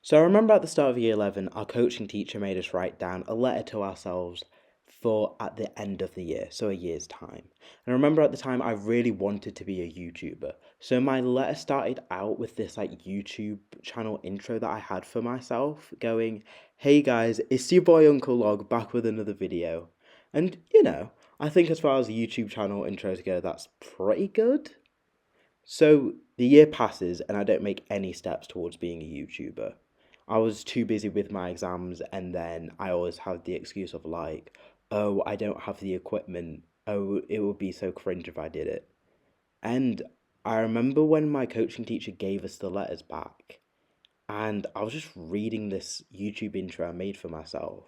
So I remember at the start of year 11, our coaching teacher made us write down a letter to ourselves for at the end of the year, so a year's time. And I remember at the time I really wanted to be a YouTuber. So my letter started out with this like YouTube channel intro that I had for myself going, "Hey guys, it's your boy Uncle Log back with another video." And I think as far as YouTube channel intros go, that's pretty good. So the year passes and I don't make any steps towards being a YouTuber. I was too busy with my exams, and then I always have the excuse of like, oh, I don't have the equipment. Oh, it would be so cringe if I did it. And I remember when my coaching teacher gave us the letters back, and I was just reading this YouTube intro I made for myself,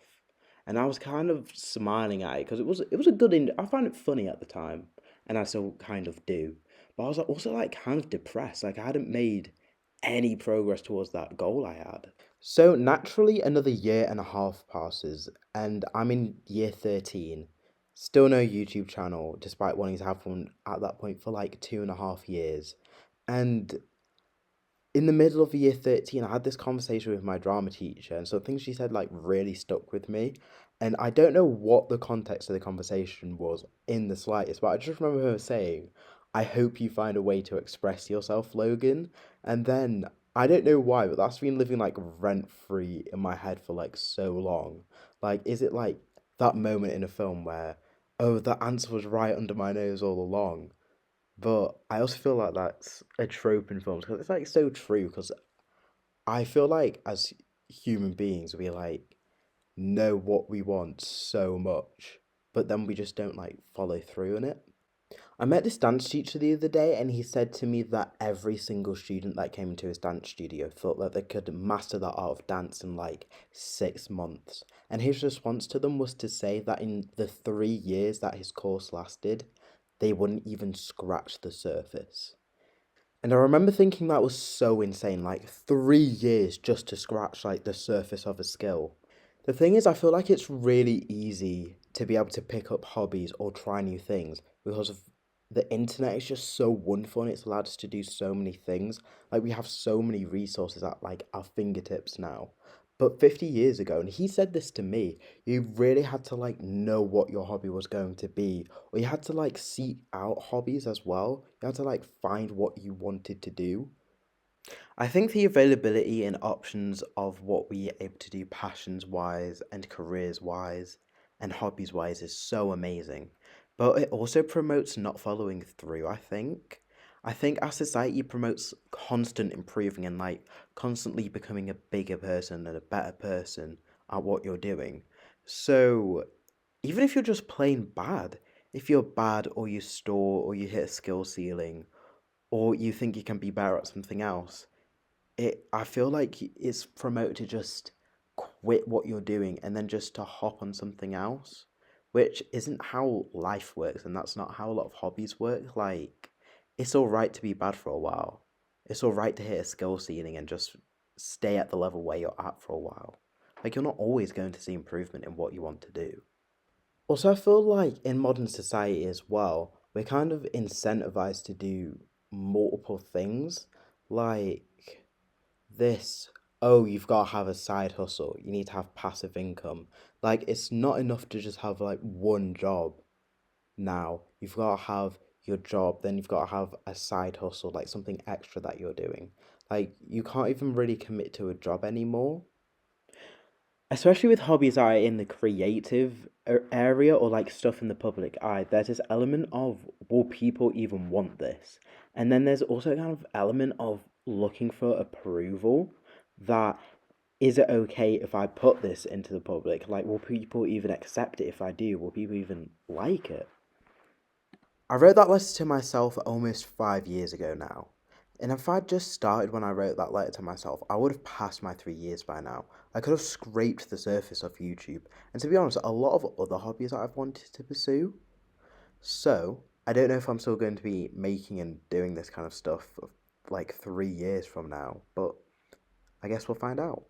and I was kind of smiling at it because it was a good I found it funny at the time, and I still kind of do. But I was also like kind of depressed, like I hadn't made any progress towards that goal I had. So naturally, another year and a half passes, and I'm in year 13. Still no YouTube channel, despite wanting to have one at that point for like 2.5 years. And in the middle of year 13, I had this conversation with my drama teacher, and something she said like really stuck with me. And I don't know what the context of the conversation was in the slightest, but I just remember her saying, "I hope you find a way to express yourself, Logan." And then I don't know why, but that's been living like rent free in my head for like so long. Like, is it like that moment in a film where, oh, the answer was right under my nose all along? But I also feel like that's a trope in films because it's like so true. Because I feel like as human beings, we like know what we want so much, but then we just don't like follow through on it. I met this dance teacher the other day, and he said to me that every single student that came into his dance studio thought that they could master the art of dance in like 6 months. And his response to them was to say that in the 3 years that his course lasted, they wouldn't even scratch the surface. And I remember thinking that was so insane, like 3 years just to scratch like the surface of a skill. The thing is, I feel like it's really easy to be able to pick up hobbies or try new things because of the internet is just so wonderful and it's allowed us to do so many things. Like we have so many resources at like our fingertips now. But 50 years ago, and he said this to me, you really had to like know what your hobby was going to be, or you had to like seek out hobbies as well. You had to like find what you wanted to do. I think the availability and options of what we are able to do passions wise and careers wise and hobbies wise is so amazing. But it also promotes not following through, I think. I think our society promotes constant improving and like constantly becoming a bigger person and a better person at what you're doing. So even if you're just plain bad, if you're bad or you store or you hit a skill ceiling or you think you can be better at something else, I feel like it's promoted to just quit what you're doing and then just to hop on something else, which isn't how life works, and that's not how a lot of hobbies work. Like, it's all right to be bad for a while. It's all right to hit a skill ceiling and just stay at the level where you're at for a while. Like, you're not always going to see improvement in what you want to do. Also, I feel like in modern society as well, we're kind of incentivized to do multiple things. Like, this, oh, you've got to have a side hustle, you need to have passive income. Like, it's not enough to just have like one job now. You've got to have your job, then you've got to have a side hustle, like something extra that you're doing. Like, you can't even really commit to a job anymore. Especially with hobbies that are in the creative area or like stuff in the public eye, there's this element of will people even want this? And then there's also a kind of element of looking for approval that is it okay if I put this into the public? Like, will people even accept it if I do? Will people even like it? I wrote that letter to myself almost 5 years ago now. And if I'd just started when I wrote that letter to myself, I would have passed my 3 years by now. I could have scraped the surface of YouTube. And to be honest, a lot of other hobbies that I've wanted to pursue. So, I don't know if I'm still going to be making and doing this kind of stuff like 3 years from now, but I guess we'll find out.